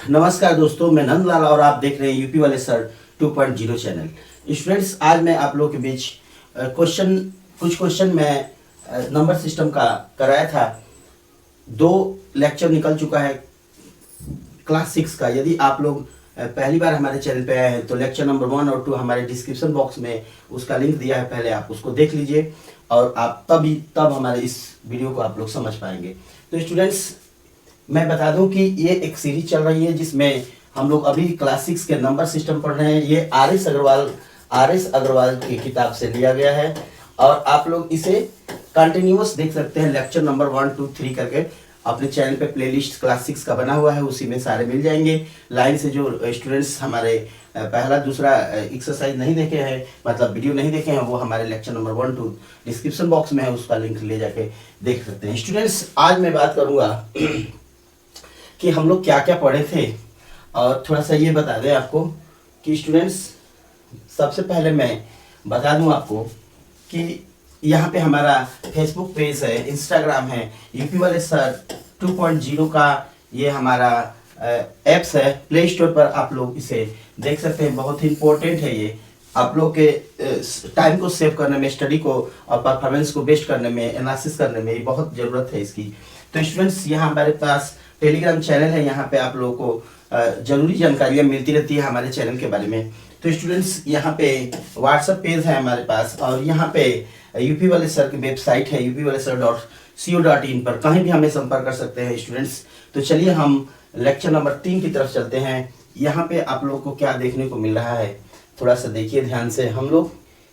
नमस्कार दोस्तों, मैं नंदलाल और आप देख रहे हैं यूपी वाले सर 2.0 चैनल। स्टूडेंट्स, आज मैं आप लोगों के बीच कुछ क्वेश्चन मैं नंबर सिस्टम का कराया था। 2 लेक्चर निकल चुका है क्लास 6 का। यदि आप लोग पहली बार हमारे चैनल पे आए हैं तो लेक्चर नंबर 1 और 2 हमारे डिस्क्रिप्शन बॉक्स में उसका लिंक दिया है, पहले आप उसको देख लीजिए और आप तब हमारे इस वीडियो को आप लोग समझ पाएंगे। तो स्टूडेंट्स, मैं बता दूं कि ये एक सीरीज चल रही है जिसमें हम लोग अभी क्लास 6 के नंबर सिस्टम पढ़ रहे हैं। ये आर एस अग्रवाल की किताब से लिया गया है और आप लोग इसे कंटिन्यूअस देख सकते हैं। लेक्चर नंबर 1, 2, 3 करके अपने चैनल पे प्लेलिस्ट क्लास 6 का बना हुआ है, उसी में सारे मिल जाएंगे लाइन से। जो स्टूडेंट्स हमारे पहला दूसरा एक्सरसाइज नहीं देखे हैं, मतलब वीडियो नहीं देखे हैं, वो हमारे लेक्चर नंबर 1, 2 डिस्क्रिप्शन बॉक्स में है, उसका लिंक ले जाके देख सकते हैं। स्टूडेंट्स, आज मैं बात करूँगा कि हम लोग क्या क्या पढ़े थे और थोड़ा सा ये बता दें आपको कि स्टूडेंट्स, सबसे पहले मैं बता दूं आपको कि यहाँ पे हमारा फेसबुक पेज है, इंस्टाग्राम है, यूपी वाले सर 2.0 का ये हमारा ऐप्स है। प्ले स्टोर पर आप लोग इसे देख सकते हैं। बहुत ही इंपॉर्टेंट है ये आप लोग के टाइम को सेव करने में, स्टडी को और परफॉर्मेंस को बेस्ट करने में, एनालिसिस करने में ये बहुत ज़रूरत है इसकी। तो स्टूडेंट्स, यहाँ हमारे पास टेलीग्राम चैनल है, यहाँ पे आप लोगों को ज़रूरी जानकारियाँ मिलती रहती है हमारे चैनल के बारे में। तो स्टूडेंट्स, यहाँ पे व्हाट्सएप पेज है हमारे पास और यहाँ पे यूपी वाले सर की वेबसाइट है upwalesar.co.in पर कहीं भी हमें संपर्क कर सकते हैं स्टूडेंट्स। तो चलिए हम लेक्चर नंबर 3 की तरफ चलते हैं। यहाँ पे आप लोग को क्या देखने को मिल रहा है, थोड़ा सा देखिए ध्यान से। हम लोग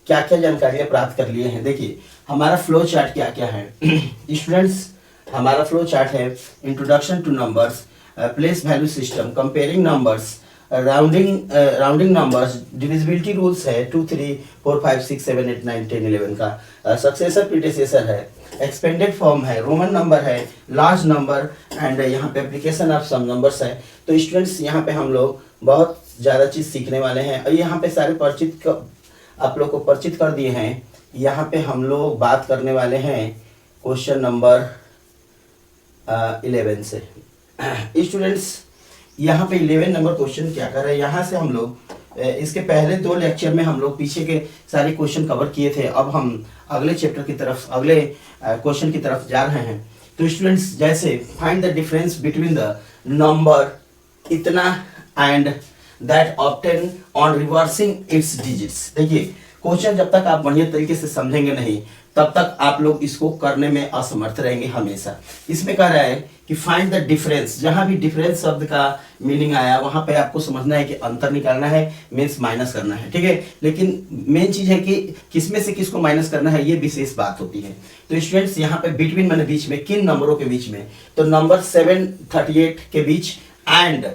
क्या क्या जानकारियाँ प्राप्त कर लिए हैं। देखिए हमारा फ्लो चार्ट क्या क्या है स्टूडेंट्स। हमारा फ्लो चार्ट है introduction two numbers, place value system, comparing numbers, rounding numbers, divisibility rules है 2, 3, 4, 5, 6, 7, 8, 9, 10, 11 का, सक्सेसर प्रीडेसेसर है, एक्सपेंडेड फॉर्म है, रोमन नंबर है, लार्ज नंबर एंड यहाँ पे एप्लीकेशन ऑफ सम नंबर्स है। तो स्टूडेंट्स, यहाँ पे हम लोग बहुत ज़्यादा चीज़ सीखने वाले हैं और यहाँ पे सारे आप लोग को परिचित कर दिए हैं। यहाँ पे हम लोग बात करने वाले हैं क्वेश्चन नंबर 11 से। स्टूडेंट्स, यहाँ पे 11 नंबर क्वेश्चन क्या कर रहे हैं, यहाँ से हम लोग इसके पहले 2 लेक्चर में हम लोग पीछे के सारे क्वेश्चन कवर किए थे। अब हम अगले चैप्टर की तरफ, अगले क्वेश्चन की तरफ जा रहे हैं। तो स्टूडेंट्स, जैसे find the difference between the number इतना and that obtain on reversing its digits. देखिए क्वेश्चन जब तक आप बढ़िया तरीके से समझेंगे नहीं तब तक आप लोग इसको करने में असमर्थ रहेंगे हमेशा। इसमें कह रहा है कि फाइंड द डिफरेंस। जहां भी डिफरेंस शब्द का मीनिंग आया वहां पे आपको समझना है कि अंतर निकालना है, मीन्स माइनस करना है, ठीक है। लेकिन मेन चीज है कि किसमें से किसको माइनस करना है, ये विशेष बात होती है। तो स्टूडेंट्स, यहाँ पे बिटवीन मैंने बीच में, किन नंबरों के बीच में, तो नंबर 738 के बीच and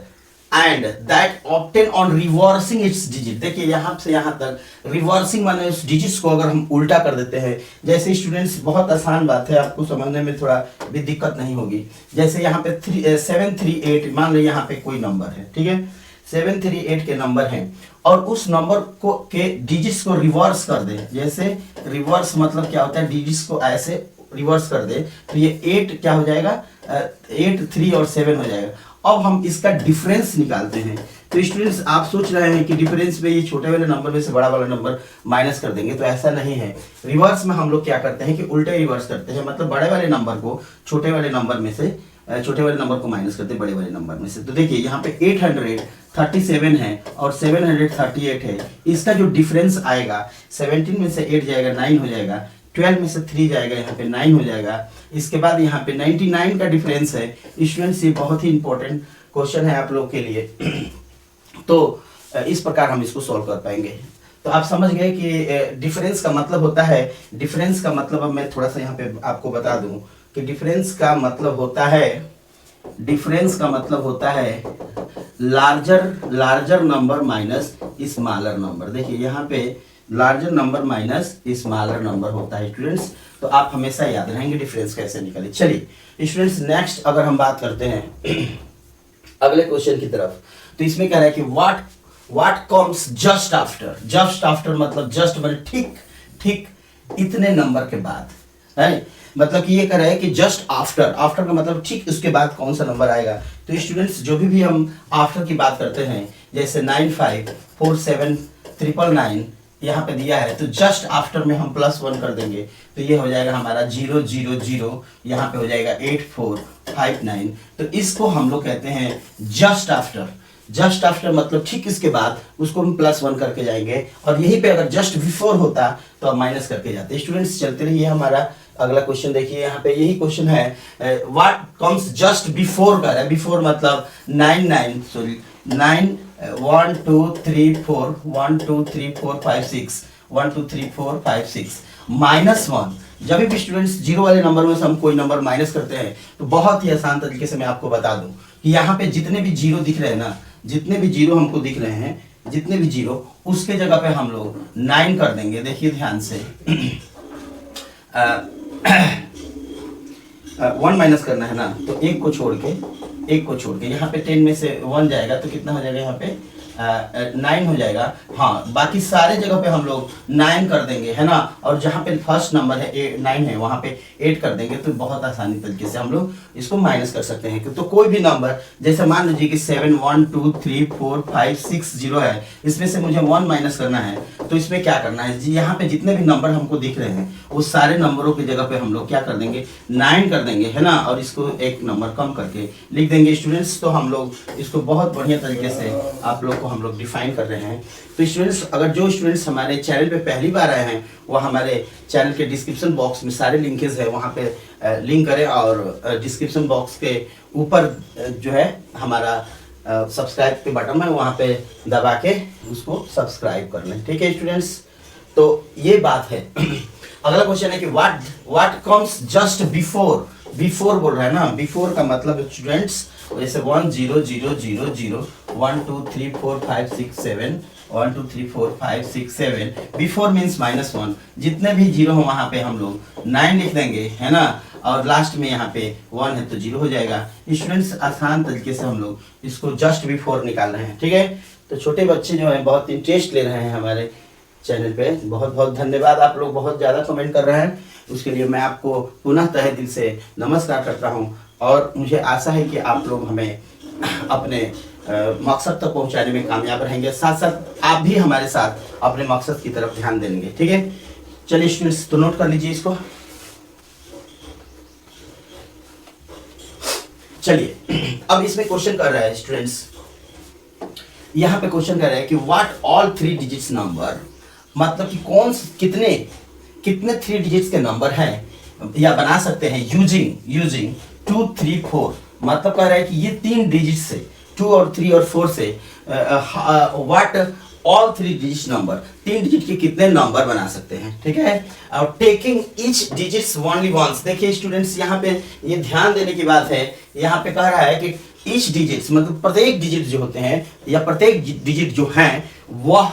that obtain on reversing its digit. देखिए यहाँ से यहाँ तक रिवर्सिंग माने उस डिजिट्स को अगर हम उल्टा कर देते हैं, जैसे स्टूडेंट्स बहुत आसान बात है, आपको समझने में थोड़ा भी दिक्कत नहीं होगी। जैसे यहाँ पे 738 मान लो यहाँ पे कोई नंबर है, ठीक है, 738 के नंबर हैं और उस नंबर को के डिजिट्स को रिवर्स कर दे। जैसे रिवर्स मतलब क्या होता है, डिजिट्स को ऐसे रिवर्स कर दे तो ये 8 क्या हो जाएगा, 8, 3 और 7 हो जाएगा। अब हम इसका डिफरेंस निकालते हैं। तो स्टूडेंट्स, आप सोच रहे हैं कि डिफरेंस में ये छोटे वाले नंबर में से बड़ा वाला नंबर माइनस कर देंगे, तो ऐसा नहीं है। रिवर्स में हम लोग क्या करते हैं कि उल्टे रिवर्स करते हैं, मतलब बड़े वाले नंबर को छोटे वाले नंबर में से, छोटे वाले नंबर को माइनस करते हैं बड़े वाले नंबर में से। तो देखिए यहाँ पे 837 है और 738 है। इसका जो डिफरेंस आएगा, 17 में से 8 जाएगा 9 हो जाएगा, 12 में से 3 जाएगा यहाँ पे 9 हो जाएगा। इसके बाद यहाँ पे 99 का डिफरेंस है। स्टूडेंट्स, ये बहुत ही इंपॉर्टेंट क्वेश्चन है आप लोग के लिए। तो इस प्रकार हम इसको सॉल्व कर पाएंगे। तो आप समझ गए कि डिफरेंस का मतलब होता है, डिफरेंस का मतलब, अब मैं थोड़ा सा यहाँ पे आपको बता दूं कि डिफरेंस का मतलब होता है larger number minus smaller number. देखिए यहाँ पे larger number minus smaller number होता है स्टूडेंट्स। तो आप हमेशा याद रहेंगे डिफरेंस कैसे निकाले। चलिए स्टूडेंट्स, नेक्स्ट अगर हम बात करते हैं अगले क्वेश्चन की तरफ, तो इसमें कह रहा है कि व्हाट कम्स जस्ट आफ्टर मतलब जस्ट मतलब ठीक इतने नंबर के बाद है। मतलब कि ये कह रहा है कि जस्ट आफ्टर का मतलब ठीक उसके बाद कौन सा नंबर आएगा। तो स्टूडेंट्स जो भी हम आफ्टर की बात करते हैं, जैसे 954799 यहाँ पे दिया है, तो जस्ट आफ्टर में हम +1 कर देंगे तो ये हो जाएगा हमारा 000, यहाँ पे हो जाएगा 8459। तो इसको हम लोग कहते हैं जस्ट आफ्टर। जस्ट आफ्टर मतलब ठीक इसके बाद उसको हम +1 करके जाएंगे, और यहीं पे अगर जस्ट बिफोर होता तो हम माइनस करके जाते। स्टूडेंट्स चलते रहिए, हमारा अगला क्वेश्चन देखिए, यहाँ पे यही क्वेश्चन है, व्हाट कम्स जस्ट बिफोर का है। बिफोर मतलब 9 1 2 3 4 1 2 3 4 5 6 1 2 3 4 5 6 -1। जब भी स्टूडेंट्स जीरो वाले नंबर में से हम कोई नंबर माइनस करते हैं तो बहुत ही आसान तरीके से मैं आपको बता दूं कि यहाँ पे जितने भी जीरो दिख रहे हैं ना, जितने भी जीरो हमको दिख रहे हैं, जितने भी जीरो, उसके जगह पे हम लोग 9 कर देंगे। देखिए ध्यान से 1 माइनस करना है ना, तो एक को छोड़ के यहाँ पे 10 में से 1 जाएगा तो कितना हो जाएगा, यहाँ पे 9 हो जाएगा। हाँ, बाकी सारे जगह पे हम लोग 9 कर देंगे, है ना, और जहाँ पे फर्स्ट नंबर है 9 है, वहाँ पे 8 कर देंगे। तो बहुत आसानी तरीके से हम लोग इसको माइनस कर सकते हैं। तो कोई भी नंबर, जैसे मान लीजिए कि 7 1 2 3 4 5 6 0 है, इसमें से मुझे 1 माइनस करना है, तो इसमें क्या करना है जी, यहाँ पे जितने भी नंबर हमको दिख रहे हैं वो सारे नंबरों की जगह पे हम लोग क्या कर देंगे, 9 कर देंगे, है ना, और इसको एक नंबर कम करके लिख देंगे स्टूडेंट्स। तो हम लोग इसको बहुत बढ़िया तरीके से आप लोग को हम लोग डिफाइन कर रहे हैं। तो स्टूडेंट्स, अगर जो स्टूडेंट्स हमारे चैनल पे पहली बार आए हैं वो हमारे चैनल के डिस्क्रिप्शन बॉक्स में सारे लिंकेज है, वहाँ पे लिंक करें, और डिस्क्रिप्शन बॉक्स के ऊपर जो है हमारा सब्सक्राइब के बटन है, वहाँ पे दबा के उसको सब्सक्राइब कर लें। ठीक है स्टूडेंट्स, तो ये बात है। अगला क्वेश्चन है कि what comes just before. Before बोल रहा है ना, बिफोर का मतलब स्टूडेंट्स जैसे 1 0 0 0 0 1 2 3 4 5 6 7 1 2 3 4 5 6 7 बिफोर मीन्स -1। जितने भी जीरो हो वहाँ पे हम लोग 9 लिख देंगे, है ना, और लास्ट में यहाँ पे 1 है तो 0 हो जाएगा। स्टूडेंट्स, आसान तरीके से हम लोग इसको जस्ट बिफोर निकाल रहे हैं। ठीक है, तो छोटे बच्चे जो है बहुत इंटरेस्ट ले रहे हैं हमारे चैनल पे, बहुत बहुत धन्यवाद। आप लोग बहुत ज़्यादा कमेंट कर रहे हैं, उसके लिए मैं आपको पुनः तहे दिल से नमस्कार करता हूँ, और मुझे आशा है कि आप लोग हमें अपने मकसद तक पहुंचाने में कामयाब रहेंगे। साथ साथ आप भी हमारे साथ अपने मकसद की तरफ ध्यान देंगे। ठीक है, चलिए स्टूडेंट्स, तो नोट कर लीजिए इसको। चलिए, अब इसमें क्वेश्चन कर रहा है स्टूडेंट्स, यहाँ पे क्वेश्चन कर रहा है कि व्हाट ऑल 3 डिजिट्स नंबर, मतलब कि कितने 3 डिजिट्स के नंबर हैं या बना सकते हैं यूजिंग 2 3 4। मतलब कह रहा है कि ये 3 डिजिट से, 2 और 3 और 4 से what all 3 digit number, 3 digit के कितने नंबर बना सकते हैं। ठीक है, और taking each digits only once. देखिए स्टूडेंट्स, यहाँ पे ये ध्यान देने की बात है, यहाँ पे कह रहा है कि ईच डिजिट्स मतलब प्रत्येक डिजिट जो होते हैं या प्रत्येक डिजिट जो हैं वह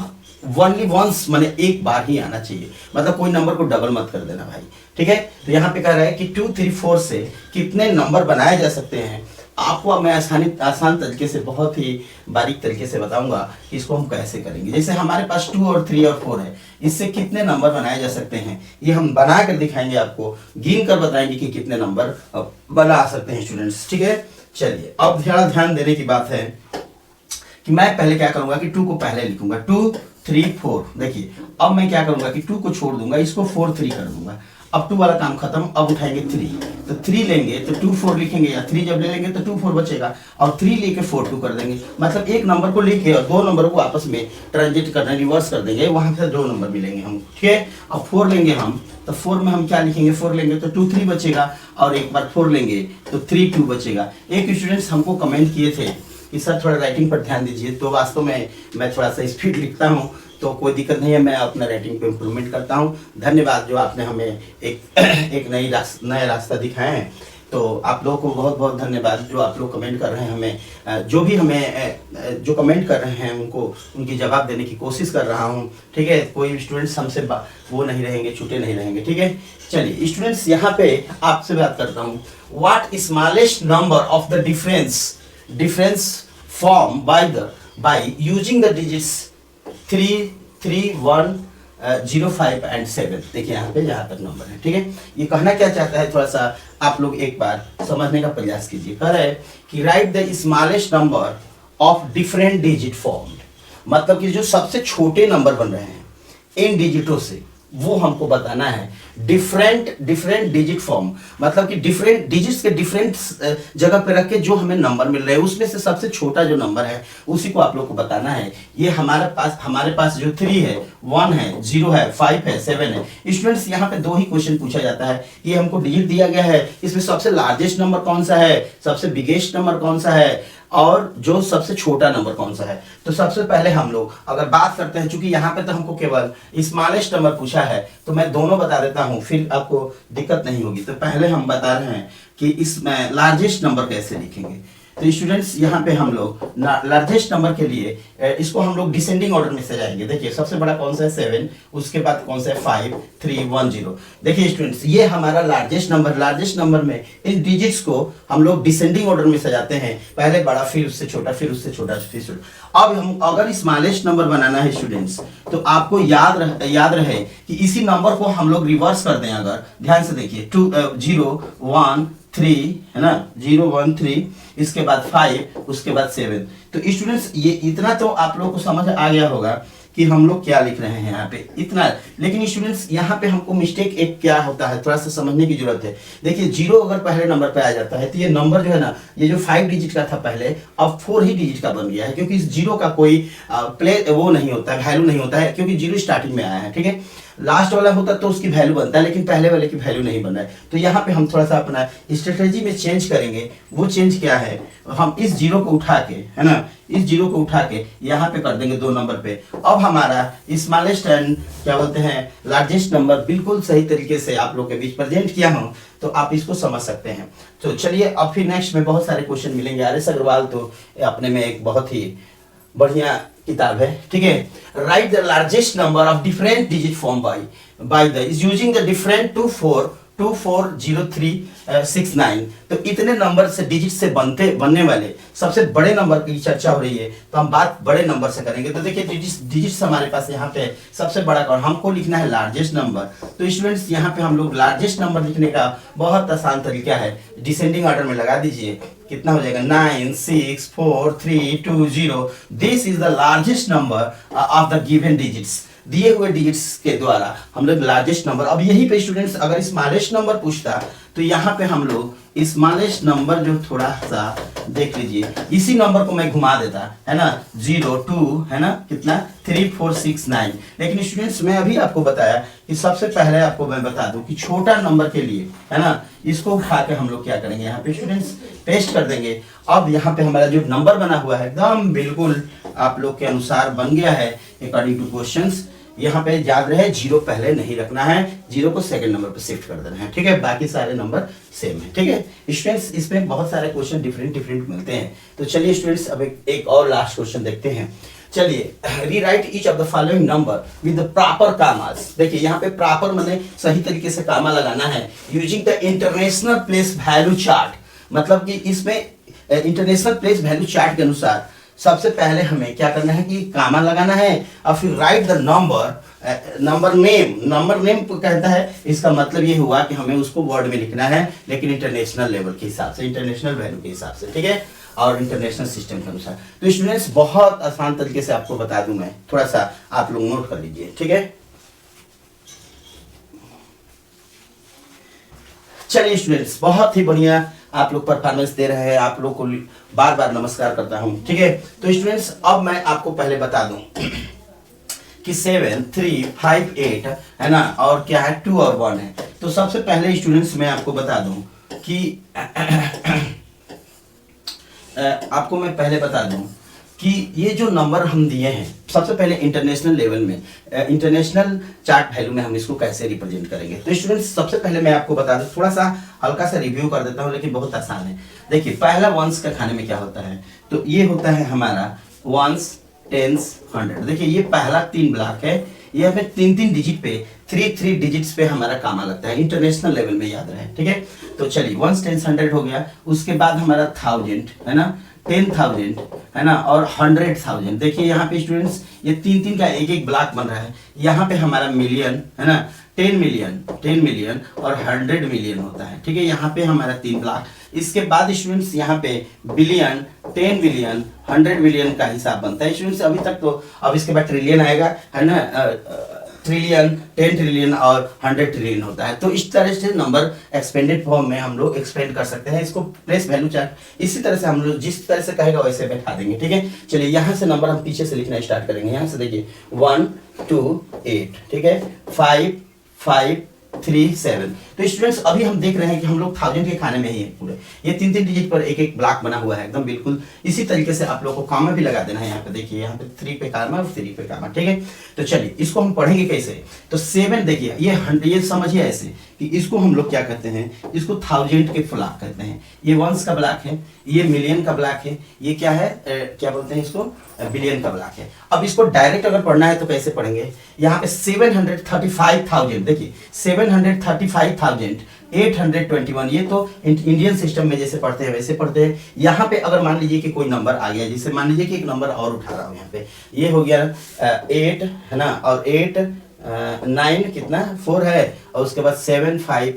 ओनली वंस माने एक बार ही आना चाहिए, मतलब कोई नंबर को डबल मत कर देना भाई। ठीक है, तो यहाँ पे कह रहा है कि 2 3 4 से कितने नंबर बनाए जा सकते हैं। आपको मैं आसान तरीके से, बहुत ही बारीक तरीके से बताऊंगा कि इसको हम कैसे करेंगे। जैसे हमारे पास 2 और 3 और 4 है, इससे कितने नंबर बनाए जा सकते हैं ये हम बना कर दिखाएंगे, आपको गिन कर बताएंगे कि कितने नंबर बना सकते हैं स्टूडेंट्स। ठीक है, चलिए, अब ध्यान देने की बात है कि मैं पहले क्या करूंगा कि 2 को पहले लिखूंगा, 2 3 4। देखिए, अब मैं क्या करूंगा कि 2 को छोड़ दूंगा, इसको 4 3 कर दूंगा। अब 2 वाला काम खत्म, अब उठाएंगे 3, तो 3 लेंगे तो 2 4 लिखेंगे, या 3 जब ले लेंगे तो 2 4 बचेगा, और 3 लेके 4 2 कर देंगे। मतलब एक नंबर को लेके और 2 नंबर को आपस में ट्रांजिट करना, रिवर्स कर देंगे, वहां से 2 नंबर मिलेंगे हम। ठीक है, अब 4 लेंगे हम, तो 4 में हम क्या लिखेंगे, 4 लेंगे तो 2 3 बचेगा, और एक बार 4 लेंगे तो 3 2 बचेगा। एक स्टूडेंट्स हमको कमेंट किए थे कि सर थोड़ा राइटिंग पर ध्यान दीजिए, तो वास्तव में मैं थोड़ा सा स्पीड लिखता हूँ, तो कोई दिक्कत नहीं है, मैं अपना राइटिंग पे इम्प्रूवमेंट करता हूँ। धन्यवाद जो आपने हमें एक नया रास्ता दिखाया है, तो आप लोगों को बहुत बहुत धन्यवाद जो आप लोग कमेंट कर रहे हैं हमें, जो भी हमें जो कमेंट कर रहे हैं उनको उनकी जवाब देने की कोशिश कर रहा हूँ। ठीक है, कोई स्टूडेंट्स हमसे वो नहीं रहेंगे, छूटे नहीं रहेंगे। ठीक है, चलिए स्टूडेंट्स, यहाँ पे आपसे बात करता हूँ, what smallest number of the difference form by using the digits 3 3 1 05 and 7। देखिए यहाँ पे जहाँ तक नंबर है, ठीक है। ये कहना क्या चाहता है, थोड़ा सा आप लोग एक बार समझने का प्रयास कीजिए। कह रहा है कि right the smallest number of different digit formed, मतलब कि जो सबसे छोटे नंबर बन रहे हैं इन डिजिटों से, वो हमको बताना है। डिफरेंट डिजिट फॉर्म मतलब कि डिफरेंट डिजिट्स के डिफरेंट जगह पे रख के जो हमें नंबर मिल रहे हैं उसमें से सबसे छोटा जो नंबर है उसी को आप लोग को बताना है। ये हमारे पास जो 3 है, 1 है, 0 है, 5 है, 7 है। स्टूडेंट्स यहाँ पे 2 ही क्वेश्चन पूछा जाता है। ये हमको डिजिट दिया गया है, इसमें सबसे लार्जेस्ट नंबर कौन सा है, सबसे बिगेस्ट नंबर कौन सा है, और जो सबसे छोटा नंबर कौन सा है। तो सबसे पहले हम लोग अगर बात करते हैं, चूंकि यहाँ पे तो हमको केवल स्मॉलेस्ट नंबर पूछा है तो मैं दोनों बता देता हूँ, फिर आपको दिक्कत नहीं होगी। तो पहले हम बता रहे हैं कि इसमें लार्जेस्ट नंबर कैसे लिखेंगे। तो स्टूडेंट्स यहाँ पे हम लोग लार्जेस्ट नंबर के लिए इसको हम लोग डिसेंडिंग ऑर्डर में सजाएंगे। देखिए सबसे बड़ा कौन सा है 7, उसके बाद कौन सा है 5, 3, 1, 0। देखिए स्टूडेंट्स ये हमारा लार्जेस्ट नंबर में इन डिजिट्स को हम लोग डिसेंडिंग ऑर्डर में सजाते हैं, पहले बड़ा फिर उससे छोटा, फिर उससे छोटा, फिर छोटा। अब हम अगर स्मॉलेस्ट नंबर बनाना है स्टूडेंट्स, तो आपको याद रहे कि इसी नंबर को हम लोग रिवर्स कर दें। अगर ध्यान से देखिए 0, 1, 3 है ना, 0, 1, 3, इसके बाद 5, उसके बाद 7। तो स्टूडेंट्स ये इतना तो आप लोगों को समझ आ गया होगा कि हम लोग क्या लिख रहे हैं यहाँ पे, इतना। लेकिन स्टूडेंट्स यहाँ पे हमको मिस्टेक एक क्या होता है, थोड़ा सा समझने की जरूरत है। देखिए 0 अगर पहले नंबर पे आ जाता है तो ये नंबर जो है ना, ये जो 5 डिजिट का था पहले, अब 4 ही डिजिट का बन गया है, क्योंकि इस 0 का कोई वो नहीं होता है, वैल्यू नहीं होता है, क्योंकि 0 स्टार्टिंग में आया है, ठीक है। लास्ट वाला होता तो उसकी वैल्यू बनता है, लेकिन पहले वाले की वैल्यू नहीं बन रहा है। तो यहाँ पे हम थोड़ा सा अपना स्ट्रेटेजी में चेंज करेंगे। वो चेंज क्या है, हम इस 0 को उठा के, है ना, इस 0 को उठा के यहाँ पे कर देंगे 2 नंबर पे। अब हमारा स्मॉलेस्ट एंड क्या बोलते हैं लार्जेस्ट नंबर बिल्कुल सही तरीके से आप लोग के बीच प्रेजेंट किया हूँ, तो आप इसको समझ सकते हैं। तो चलिए अब फिर नेक्स्ट में बहुत सारे क्वेश्चन मिलेंगे। आर एस अग्रवाल तो अपने में एक बहुत ही बढ़िया किताब है, ठीक है। Right the largest number of different digit form by the is using the different 240369। तो इतने नंबर से डिजिट से बनने वाले सबसे बड़े नंबर की चर्चा हो रही है, तो हम बात बड़े नंबर से करेंगे। तो देखिए डिजिट्स हमारे पास यहाँ पे सबसे बड़ा कौन, हमको लिखना है लार्जेस्ट नंबर। तो स्टूडेंट्स यहाँ पे हम लोग लार्जेस्ट नंबर लिखने का बहुत आसान तरीका है, डिसेंडिंग ऑर्डर में लगा दीजिए। कितना हो जाएगा 9, 6, 4, 3, 2, 0। This is the largest number of the given digits. दिए हुए डिजिट्स के द्वारा हम लोग लार्जेस्ट नंबर। अब यही पे स्टूडेंट्स अगर स्मॉलेस्ट नंबर पूछता तो यहाँ पे हम लोग स्मॉलेस्ट नंबर जो थोड़ा सा देख लीजिए, इसी नंबर को मैं घुमा देता, है ना, 0, 2, है ना, कितना 3, 4, 6, 9। लेकिन स्टूडेंट्स मैं अभी आपको बताया कि सबसे पहले आपको मैं बता दूं कि छोटा नंबर के लिए, है ना, इसको उठा के हम लोग क्या करेंगे, यहाँ पे स्टूडेंट्स पेस्ट कर देंगे। अब यहाँ पे हमारा जो नंबर बना हुआ है एकदम बिल्कुल आप लोग के अनुसार बन गया है अकॉर्डिंग टू क्वेश्चंस। यहाँ पे याद रहे 0 पहले नहीं रखना है, 0 को सेकंड नंबर पे शिफ्ट कर देना है, ठीक है। बाकी सारे नंबर सेम है, ठीक है स्टूडेंट्स। इसमें बहुत सारे क्वेश्चन डिफरेंट मिलते हैं। तो चलिए स्टूडेंट्स अब एक और लास्ट क्वेश्चन देखते हैं। चलिए rewrite each of the following number with the proper कामास। देखिए यहाँ पे प्रॉपर माने सही तरीके से कामा लगाना है, using the international place value chart. मतलब कि इसमें इंटरनेशनल प्लेस वैल्यू चार्ट के अनुसार सबसे पहले हमें क्या करना है कि कामा लगाना है, और फिर राइट द नंबर नेम कहता है। इसका मतलब ये हुआ कि हमें उसको वर्ड में लिखना है, लेकिन इंटरनेशनल लेवल के हिसाब से, इंटरनेशनल वैल्यू के हिसाब से, ठीक है, और इंटरनेशनल सिस्टम के अनुसार। तो स्टूडेंट्स बहुत आसान तरीके से आपको बता दूं मैं, थोड़ा सा आप लोग नोट कर लीजिए, ठीक है। चलिए स्टूडेंट्स बहुत ही बढ़िया आप लोग परफॉर्मेंस दे रहे हैं, आप लोग को बार बार नमस्कार करता हूं, ठीक है। तो स्टूडेंट्स अब मैं आपको पहले बता दूं कि 7, 3, 5, 8 है ना, और क्या है 2 और 1 है। तो सबसे पहले स्टूडेंट्स मैं आपको बता दूं कि आपको मैं पहले बता दूं कि ये जो नंबर हम दिए हैं, सबसे पहले इंटरनेशनल लेवल में, इंटरनेशनल चार्ट वैल्यू में हम इसको कैसे रिप्रेजेंट करेंगे। तो स्टूडेंट्स सबसे पहले मैं आपको बता दूं, थोड़ा सा हल्का सा रिव्यू कर देता हूं, लेकिन बहुत आसान है। देखिए पहला वंस का खाने में क्या होता है, तो ये होता है हमारा वंस, टेंस, 100। देखिए ये पहला 3 ब्लॉक है, ये हमें 3 डिजिट पे 3 डिजिट्स पे हमारा कामा लगता है, इंटरनेशनल लेवल में याद रहे, ठीक है। तो चलिए 1 10 100 हो गया। उसके बाद हमारा 1000 है ना, 10,000 है ना, और 100,000। देखिए यहाँ पे स्टूडेंट्स ये तीन तीन का एक एक ब्लॉक बन रहा है। यहाँ पे हमारा मिलियन है ना, 10 मिलियन और 100 मिलियन होता है, ठीक है। यहाँ पे हमारा 3 ब्लॉक। इसके बाद स्टूडेंट्स यहाँ पे बिलियन, 10 बिलियन, 100 बिलियन का हिसाब बनता है स्टूडेंट्स अभी तक। तो अब इसके बाद ट्रिलियन आएगा है ना, ट्रिलियन, 10 ट्रिलियन और 100 ट्रिलियन होता है। तो इस तरह से नंबर एक्सपेंडेड फॉर्म में हम लोग एक्सपेंड कर सकते हैं इसको। प्लेस वैल्यू चार्ट इसी तरह से हम लोग जिस तरह से कहेगा वैसे बैठा देंगे, ठीक है। चलिए यहाँ से नंबर हम पीछे से लिखना स्टार्ट करेंगे। यहाँ से देखिए 1 2 8, ठीक है, 5 5 3 7। तो स्टूडेंट्स अभी हम देख रहे हैं कि हम लोग 1000 के खाने में ही है पूरे। ये 3 डिजिट पर एक एक ब्लॉक बना हुआ है एकदम बिल्कुल इसी तरीके से। आप लोग को कामा भी लगा देना है। यहाँ पे देखिए, यहाँ पे 3 पे कामा और 3 पे कामा, ठीक है। तो चलिए इसको हम पढ़ेंगे कैसे। तो 7 देखिए, ये समझिए ऐसे कि इसको हम लोग क्या कहते हैं, इसको 1000 के ब्लॉक कहते हैं। ये वंस का ब्लॉक है, ये मिलियन का ब्लॉक है, ये क्या है, क्या बोलते हैं इसको, बिलियन का ब्लॉक है। अब इसको डायरेक्ट अगर पढ़ना है तो कैसे पढ़ेंगे। यहाँ पे 735,000, देखिए 735,821, ये तो इंडियन सिस्टम में जैसे पढ़ते हैं वैसे पढ़ते हैं। यहाँ पे अगर मान लीजिए कि कोई नंबर आ गया, जैसे मान लीजिए कि एक नंबर और उठा रहा हूँ, यहाँ पे ये हो गया 8 है ना, और 8 9 कितना 4 है, और उसके बाद 7 5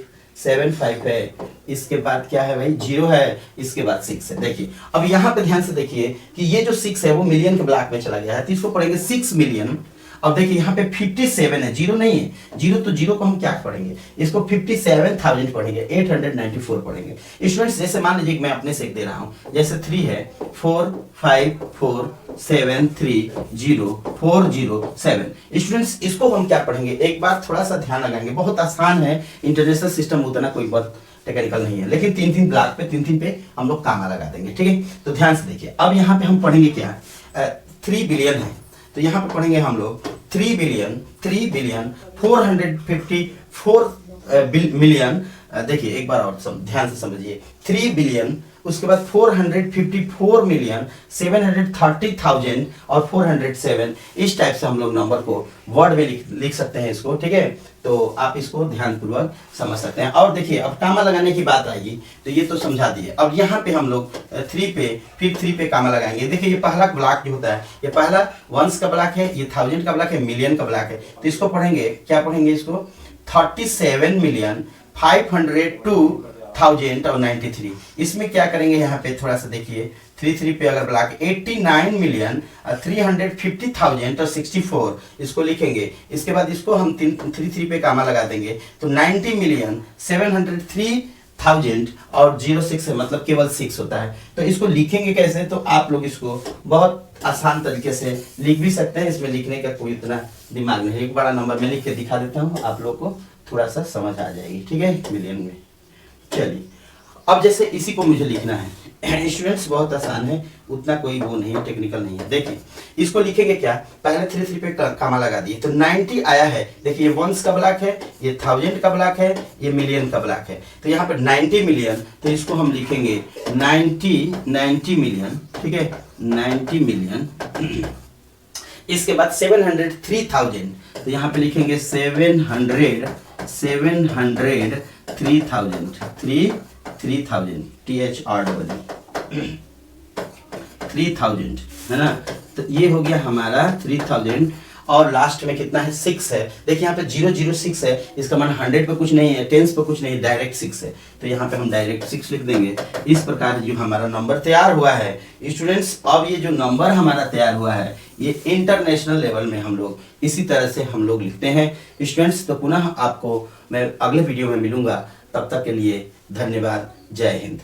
है, इसके बाद क्या है भाई 0 है, इसके बाद 6 है। देखिए अब यहाँ पे ध्यान से देखिए कि ये जो 6 है वो मिलियन के ब्लॉक में चला गया है, तो इसको पढ़ेंगे 6 मिलियन। अब देखिए यहाँ पे 57 है, 0 नहीं है, 0 तो 0 को हम क्या पढ़ेंगे, इसको 57,000 पढ़ेंगे, 894 पढ़ेंगे। स्टूडेंट्स जैसे मान लीजिए मैं अपने से दे रहा हूँ, जैसे 3 है, 4 5 4 7 3 0 4 0 7। स्टूडेंट्स इसको हम क्या पढ़ेंगे, एक बार थोड़ा सा ध्यान लगाएंगे, बहुत आसान है, इंटरनेशनल सिस्टम उतना कोई बहुत टेक्निकल नहीं है, लेकिन 3 ब्लॉक पे 3 पे हम लोग कामा लगा देंगे, ठीक है। तो ध्यान से देखिए, अब यहाँ पे हम पढ़ेंगे क्या, 3 बिलियन है, तो यहाँ पे पढ़ेंगे हम लोग 3 बिलियन 454 मिलियन। देखिए एक बार और ध्यान से समझिए, 3 बिलियन, उसके बाद 454 मिलियन 730,000 और 407। इस टाइप से हम लोग नंबर को वर्ड में लिख सकते हैं इसको, ठीक है। तो आप इसको ध्यानपूर्वक समझ सकते हैं। और देखिए अब कामा लगाने की बात आएगी, तो ये तो समझा दिए। अब यहाँ पे हम लोग 3 पे फिर 3 पे कामा लगाएंगे। देखिए ये पहला ब्लॉक जो होता है, ये पहला वंस का ब्लॉक है, ये 1000 का ब्लॉक है, मिलियन का ब्लॉक है। तो इसको पढ़ेंगे, क्या पढ़ेंगे इसको, 37,502,093। इसमें क्या करेंगे, यहाँ पे थोड़ा सा देखिए 3 पे अगर ब्लॉक 89,350,064 इसको लिखेंगे। इसके बाद इसको हम 3 पे कामा लगा देंगे, तो 90,703,000 और 06 है, मतलब केवल 6 होता है। तो इसको लिखेंगे कैसे, तो आप लोग इसको बहुत आसान तरीके से लिख भी सकते हैं, इसमें लिखने का कोई इतना दिमाग नहीं। एक बड़ा नंबर में लिख के दिखा देता हूँ, आप लोग को थोड़ा सा समझ आ जाएगी, ठीक है, मिलियन में। चलिए अब जैसे इसी को मुझे लिखना है स्टूडेंट्स, बहुत आसान है, उतना कोई वो नहीं है, टेक्निकल नहीं है। देखिए इसको लिखेंगे क्या, पहले 3 पे कामा लगा दिए, तो 90 आया है। देखिए ये वंस का ब्लॉक है, ये 1000 का ब्लॉक है, ये मिलियन का ब्लॉक है। तो यहाँ पे 90 मिलियन, तो इसको हम लिखेंगे 90 मिलियन, ठीक है, 90 मिलियन। इसके बाद 703,000, तो यहाँ पे लिखेंगे 703,000 3000 है ना। तो ये हो गया हमारा 3000, और लास्ट में कितना है, 6 है। देखिए यहाँ पे 006 है, इसका मान 100 पे कुछ नहीं है, टेंस पे कुछ नहीं है, डायरेक्ट 6 है। तो यहाँ पे हम डायरेक्ट 6 लिख देंगे। इस प्रकार जो हमारा नंबर तैयार हुआ है स्टूडेंट्स। अब ये जो नंबर हमारा तैयार हुआ है, ये इंटरनेशनल लेवल में हम लोग इसी तरह से हम लोग लिखते हैं स्टूडेंट्स। तो पुनः आपको मैं अगले वीडियो में मिलूंगा, तब तक के लिए धन्यवाद, जय हिंद।